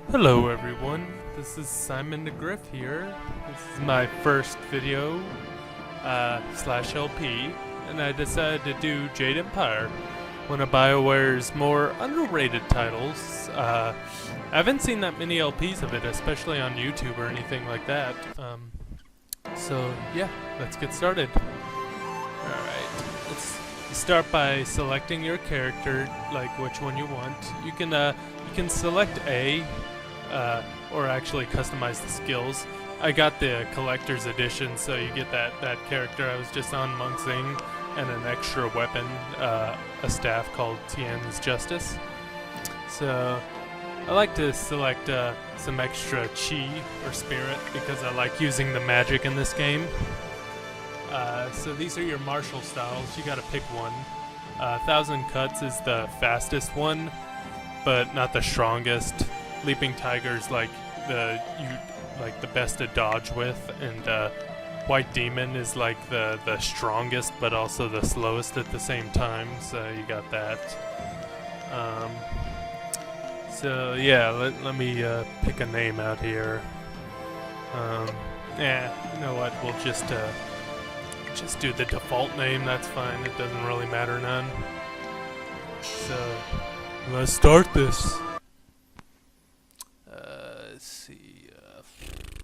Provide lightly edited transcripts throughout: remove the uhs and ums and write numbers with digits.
Hello everyone, this is Simon the Griff here. This is my first video, slash LP, and I decided to do Jade Empire, one of BioWare's more underrated titles. I haven't seen that many LPs of it, especially on YouTube or anything like that. So yeah, let's get started. Alright, let's start by selecting your character, like which one you want. You can select A, or actually customize the skills. I got the collector's edition, so you get that character I was just on, Mungsing, and an extra weapon, a staff called Tian's Justice. So I like to select some extra chi or spirit because I like using the magic in this game. So these are your martial styles. You gotta pick one. 1,000 Cuts is the fastest one, but not the strongest. Leaping Tiger's like the best to dodge with, and White Demon is like the strongest but also the slowest at the same time, so you got that. So yeah, let me pick a name out here. Yeah, you know what, we'll just do the default name, that's fine, it doesn't really matter none. So let's start this. Let's see.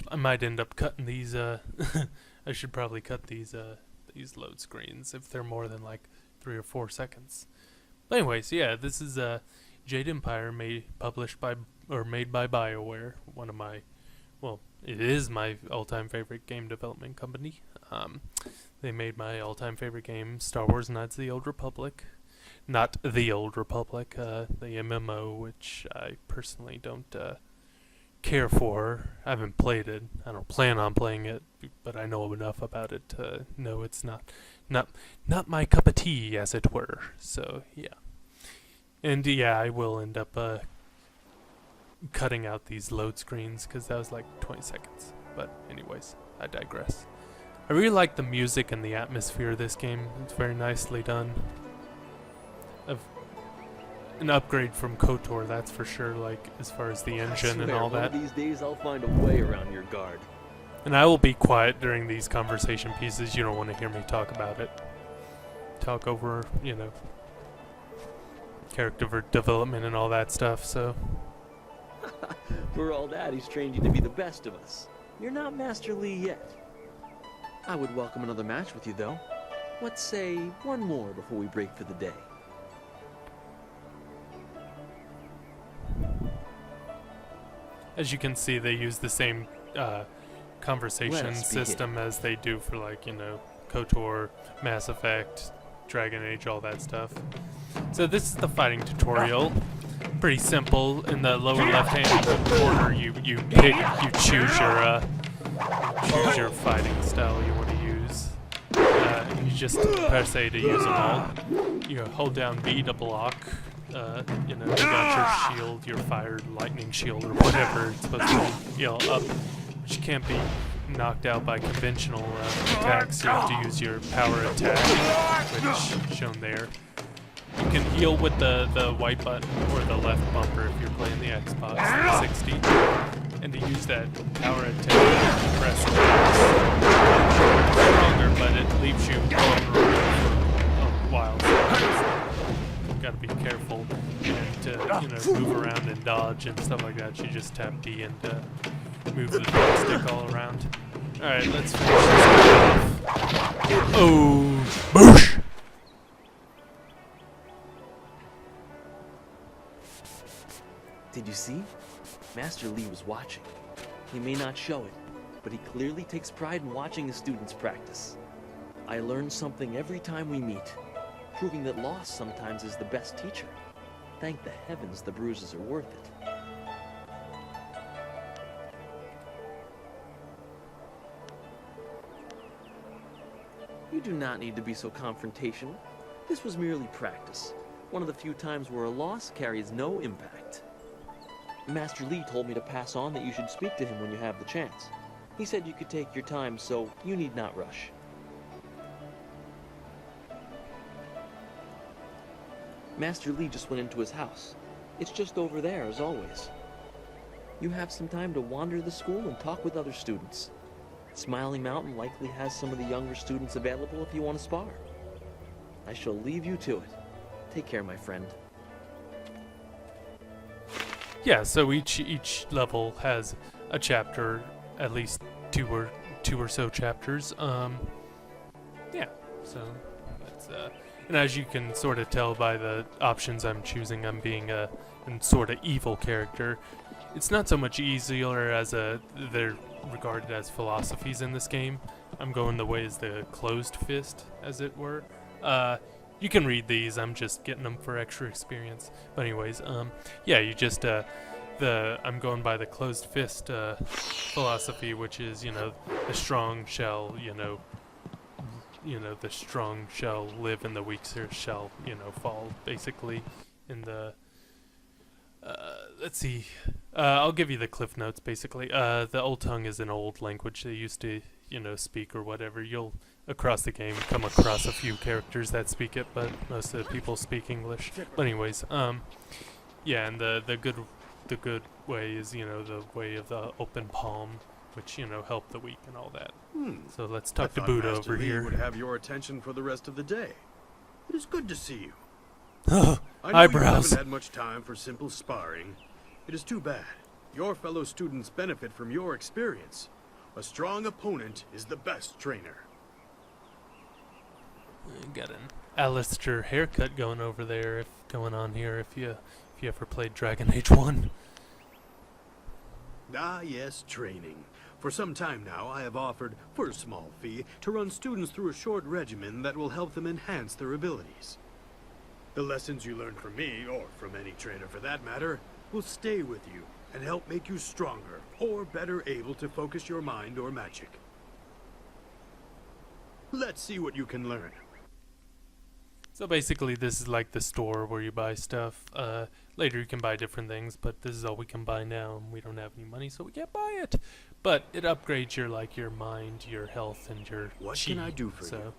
I might end up cutting these. I should probably cut these load screens if they're more than like 3 or 4 seconds. But anyways, yeah, this is Jade Empire, made by BioWare. One of my, well, it is my all-time favorite game development company. They made my all-time favorite game, Star Wars: Knights of the Old Republic. Not the Old Republic, the MMO, which I personally don't care for. I haven't played it. I don't plan on playing it, but I know enough about it to know it's not my cup of tea, as it were. So yeah, and yeah, I will end up cutting out these load screens because that was like 20 seconds. But anyways, I digress. I really like the music and the atmosphere of this game. It's very nicely done. An upgrade from KOTOR, that's for sure, like as far as the engine and all that. One of these days I'll find a way around your guard. And I will be quiet during these conversation pieces. You don't want to hear me talk about it. Talk over, you know, character development and all that stuff, so. For all that, he's trained you to be the best of us. You're not Master Li yet. I would welcome another match with you, though. Let's say one more before we break for the day. As you can see, they use the same conversation system as they do for, like, you know, KOTOR, Mass Effect, Dragon Age, all that stuff. So this is the fighting tutorial. Pretty simple. In the lower left-hand corner, you choose your fighting style you want to use. You just press A to use them all. You hold down B to block. You know, you got your shield, your fired lightning shield, or whatever it's supposed to be, you know, up, which can't be knocked out by conventional attacks. You have to use your power attack, which is shown there. You can heal with the white button or the left bumper if you're playing the Xbox 360. And to use that power attack, press stronger, but it leaves you vulnerable for a while. So gotta be careful, and to move around and dodge and stuff like that, you just tap D and move the stick all around. Alright, let's finish this off. Oh, boosh! Did you see? Master Li was watching. He may not show it, but he clearly takes pride in watching his students practice. I learn something every time we meet, proving that loss sometimes is the best teacher. Thank the heavens the bruises are worth it. You do not need to be so confrontational. This was merely practice. One of the few times where a loss carries no impact. Master Li told me to pass on that you should speak to him when you have the chance. He said you could take your time, so you need not rush. Master Li just went into his house. It's just over there, as always. You have some time to wander the school and talk with other students. Smiling Mountain likely has some of the younger students available if you want to spar. I shall leave you to it. Take care, my friend. Yeah, so each level has a chapter, at least two or so chapters. Yeah, so that's and as you can sort of tell by the options I'm choosing, I'm being a sort of evil character. It's not so much easier as they're regarded as philosophies in this game. I'm going the way as the closed fist, as it were. You can read these. I'm just getting them for extra experience. But anyways, yeah, you just I'm going by the closed fist philosophy, which is the strong shall the strong shall live and the weaker shall fall. Basically, in the let's see. I'll give you the cliff notes. Basically, the Old Tongue is an old language they used to speak or whatever. You'll across the game come across a few characters that speak it, but most of the people speak English. But anyways, yeah, and the good way is the way of the open palm, which help the weak and all that. So let's talk to Buddha over Lee here. Would have your attention for the rest of the day. It is good to see you. I know Eyebrows. you haven't had much time for simple sparring. It is too bad. Your fellow students benefit from your experience. A strong opponent is the best trainer. Got an Alistair haircut going on here. If you ever played Dragon Age 1. Ah, yes, training. For some time now, I have offered, for a small fee, to run students through a short regimen that will help them enhance their abilities. The lessons you learn from me, or from any trainer for that matter, will stay with you and help make you stronger or better able to focus your mind or magic. Let's see what you can learn. So basically, this is like the store where you buy stuff. Later you can buy different things, but this is all we can buy now, and we don't have any money, so we can't buy it. But it upgrades your mind, your health, and your What chi. can I do for you?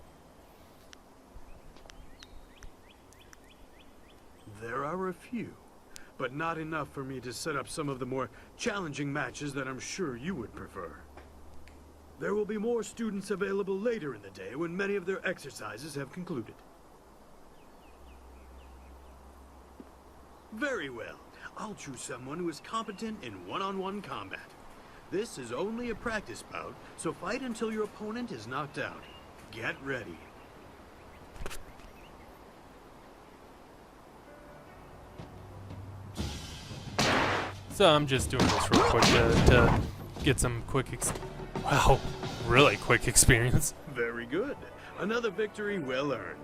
There are a few, but not enough for me to set up some of the more challenging matches that I'm sure you would prefer. There will be more students available later in the day when many of their exercises have concluded. Very well. I'll choose someone who is competent in one-on-one combat. This is only a practice bout, so fight until your opponent is knocked out. Get ready. So I'm just doing this real quick to get some really quick experience. Very good. Another victory well earned.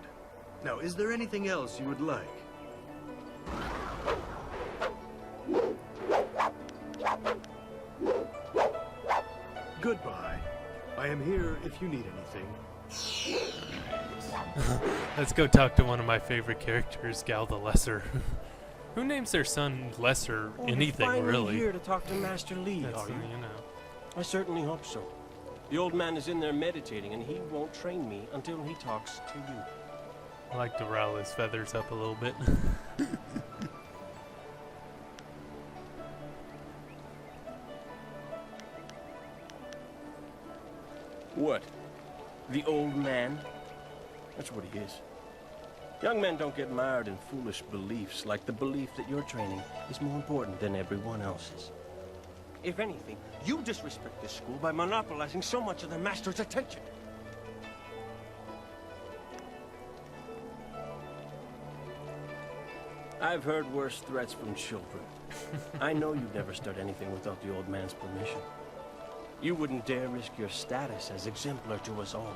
Now, is there anything else you would like? Goodbye. I am here if you need anything. Let's go talk to one of my favorite characters, Gal the Lesser. Who names their son Lesser anything, You're finally really? here to talk to Master Lee, That's, are you? know. I certainly hope so. The old man is in there meditating, and he won't train me until he talks to you. I like to rile his feathers up a little bit. What? The old man? That's what he is. Young men don't get mired in foolish beliefs like the belief that your training is more important than everyone else's. If anything, you disrespect this school by monopolizing so much of the master's attention. I've heard worse threats from children. I know you'd never start anything without the old man's permission. You wouldn't dare risk your status as exemplar to us all.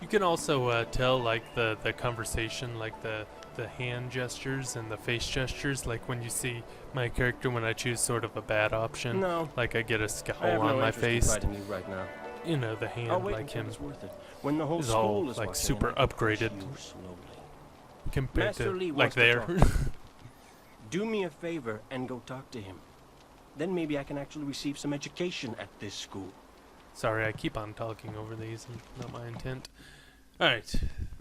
You can also tell, like, the conversation, like the hand gestures and the face gestures, like when you see my character when I choose sort of a bad option. No. Like I get a I scowl have on no my interest in face. fighting you right now. You know, the hand, I'll wait like until him, it's worth it. When the whole is school all, is like, watching, super and I can push upgraded. you slowly. compared Master to, Lee like, wants to there. talk to you. Do me a favor and go talk to him. Then maybe I can actually receive some education at this school. Sorry, I keep on talking over these, and not my intent. Alright,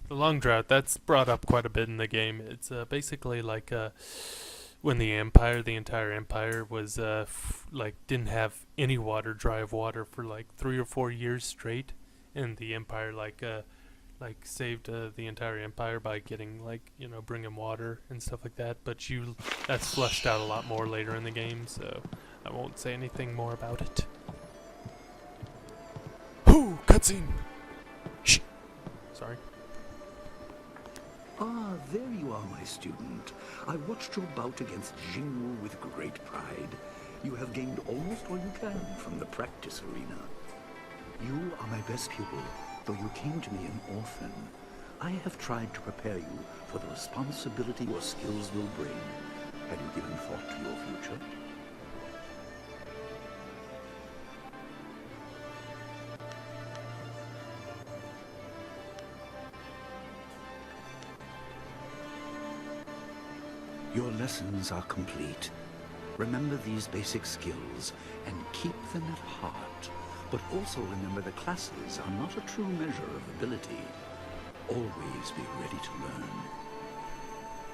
the long drought, that's brought up quite a bit in the game. It's basically like when the entire empire was like didn't have any water, dry of water for like 3 or 4 years straight, and the empire like saved the entire empire by getting like, you know, bringing water and stuff like that. But that's fleshed out a lot more later in the game, so I won't say anything more about it. Whoo, cutscene. Shh. Sorry. Ah, there you are, my student. I watched your bout against Jingwu with great pride. You have gained almost all you can from the practice arena. You are my best pupil, though you came to me an orphan. I have tried to prepare you for the responsibility your skills will bring. Have you given thought to your future? Your lessons are complete. Remember these basic skills and keep them at heart. But also remember the classes are not a true measure of ability. Always be ready to learn.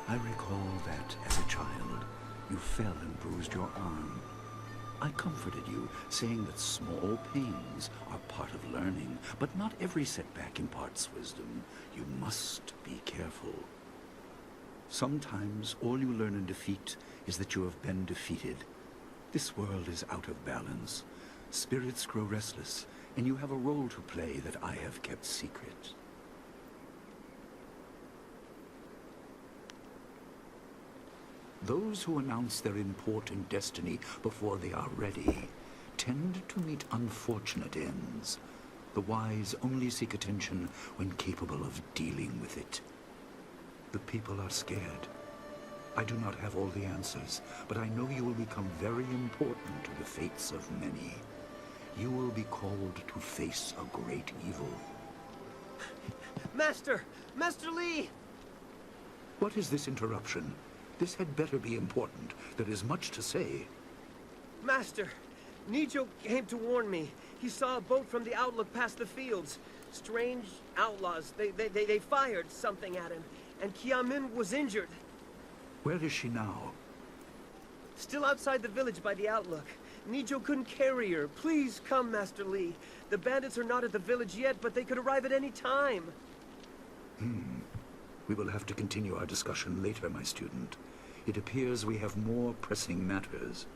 I recall that, as a child, you fell and bruised your arm. I comforted you, saying that small pains are part of learning, but not every setback imparts wisdom. You must be careful. Sometimes all you learn in defeat is that you have been defeated. This world is out of balance. Spirits grow restless, and you have a role to play that I have kept secret. Those who announce their important destiny before they are ready tend to meet unfortunate ends. The wise only seek attention when capable of dealing with it. The people are scared. I do not have all the answers, but I know you will become very important to the fates of many. You will be called to face a great evil. Master! Master Li! What is this interruption? This had better be important. There is much to say. Master! Nijo came to warn me. He saw a boat from the outlook past the fields. Strange outlaws. They fired something at him. And Kiamin was injured. Where is she now? Still outside the village by the outlook. Nijo couldn't carry her. Please come, Master Li. The bandits are not at the village yet, but they could arrive at any time. We will have to continue our discussion later, my student. It appears we have more pressing matters.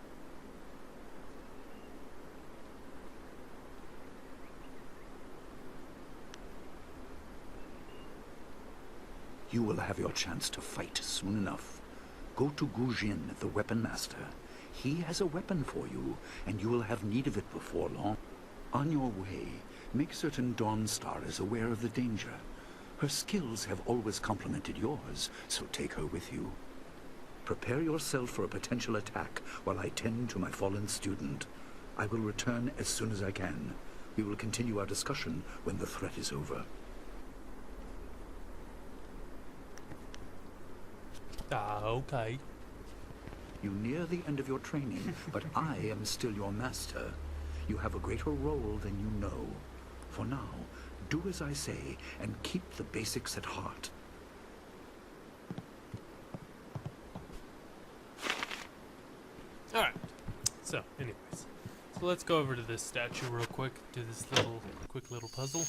You will have your chance to fight soon enough. Go to Gujin, the weapon master. He has a weapon for you, and you will have need of it before long. On your way, make certain Dawnstar is aware of the danger. Her skills have always complemented yours, so take her with you. Prepare yourself for a potential attack while I tend to my fallen student. I will return as soon as I can. We will continue our discussion when the threat is over. Okay. You near the end of your training, but I am still your master. You have a greater role than you know. For now, do as I say, and keep the basics at heart. Alright. So, anyways. So let's go over to this statue real quick. Do this quick little puzzle.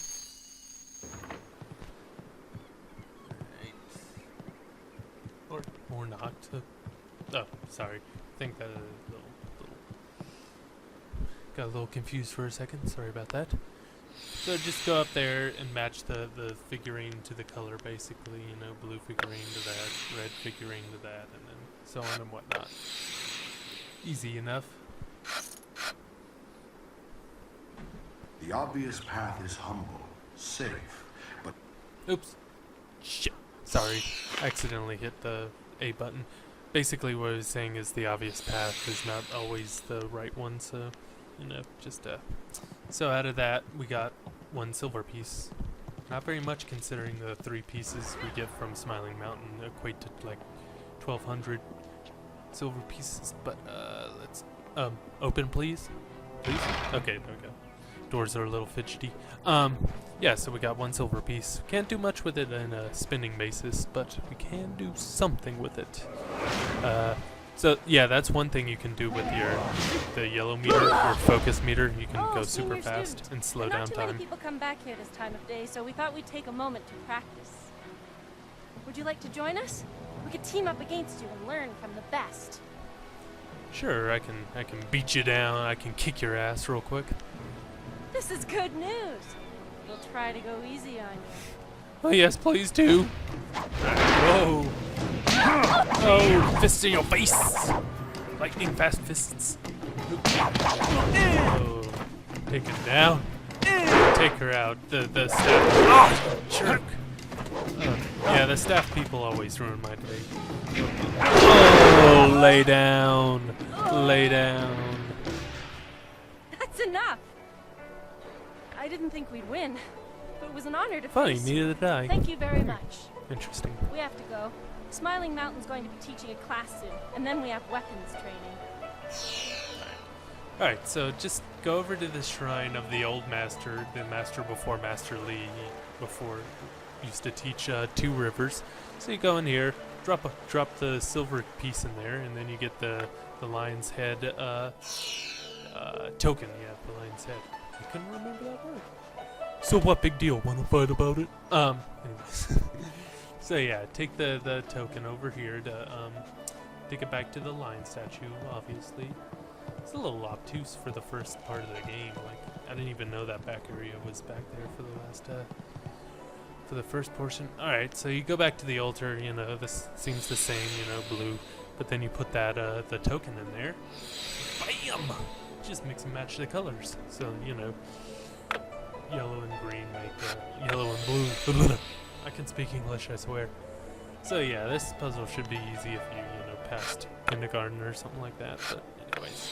Or not. Oh, sorry. I think that got a little confused for a second. Sorry about that. So just go up there and match the figurine to the color, basically. You know, blue figurine to that, red figurine to that, and then so on and whatnot. Easy enough. The obvious path is humble, safe, but... Oops. Shit. Sorry. Accidentally hit the A button. Basically what I was saying is the obvious path is not always the right one, so, you know, just, So out of that, we got 1 silver piece. Not very much considering the 3 pieces we get from Smiling Mountain equate to, like, 1,200 silver pieces, but, let's, open please? Please? Okay, there we go. Doors are a little fidgety. Yeah, so we got 1 silver piece. Can't do much with it in a spinning basis, but we can do something with it. So yeah, that's one thing you can do with the yellow meter, your focus meter. You can go super senior fast student. and slow Not down too many time. people come back here this time of day, so we thought we'd take a moment to practice. Would you like to join us? We could team up against you and learn from the best. Sure, I can beat you down. I can kick your ass real quick. This is good news. We'll try to go easy on you. Oh yes, please do. Whoa! Oh, fists in your face! Lightning fast fists. Oh, take it down. Take her out. The staff. Oh, jerk! Yeah, the staff people always ruin my day. Oh, lay down. Lay down. That's enough. I didn't think we'd win, but it was an honor to Funny, face you. neither did I. Thank you very much. Interesting. We have to go. Smiling Mountain's going to be teaching a class soon, and then we have weapons training. Alright, so just go over to the shrine of the old master, the master before Master Lee, before used to teach Two Rivers. So you go in here, drop the silver piece in there, and then you get the lion's head token. Yeah, the lion's head. I couldn't remember that word. So what big deal? Wanna fight about it? Anyways. So yeah, take the token over here to take it back to the lion statue, obviously. It's a little obtuse for the first part of the game. Like, I didn't even know that back area was back there for the last, for the first portion. Alright, so you go back to the altar, you know, this seems the same, you know, blue. But then you put that, the token in there. Bam! Just mix and match the colors. So, you know, yellow and green make, yellow and blue. I can speak English, I swear. So yeah, this puzzle should be easy if you know, passed kindergarten or something like that, but anyways.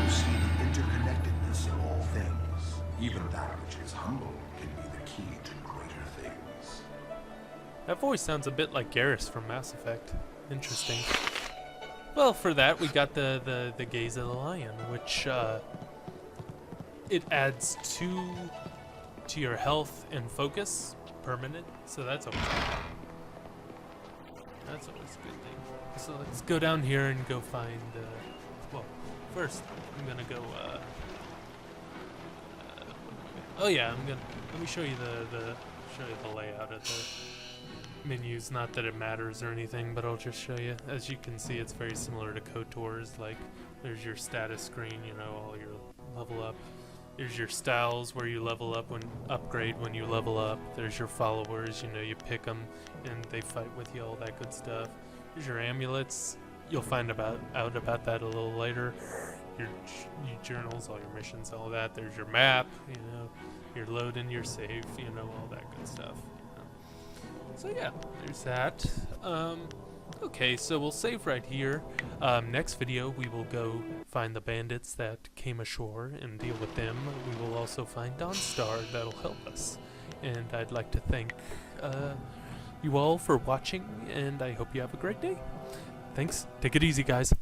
You see the interconnectedness of all things. Even that which is humble can be the key to greater things. That voice sounds a bit like Garrus from Mass Effect. Interesting. Well, for that, we got the Gaze of the Lion, which, it adds 2 to your health and focus, permanent, so that's okay. That's always a good thing. So let's go down here and go find, well, first, I'm gonna go, oh yeah, let me show you the layout of the menus. Not that it matters or anything, but I'll just show you. As you can see, it's very similar to KOTOR's. Like, there's your status screen, you know, all your level up. There's your styles where you level up upgrade when you level up. There's your followers, you know, you pick them and they fight with you, all that good stuff. There's your amulets. You'll find out about that a little later. Your journals, all your missions, all that. There's your map, you know, your load and your save, you know, all that good stuff. So yeah, there's that. Okay, so we'll save right here. Next video, we will go find the bandits that came ashore and deal with them. We will also find Dawnstar that'll help us. And I'd like to thank you all for watching, and I hope you have a great day. Thanks. Take it easy, guys.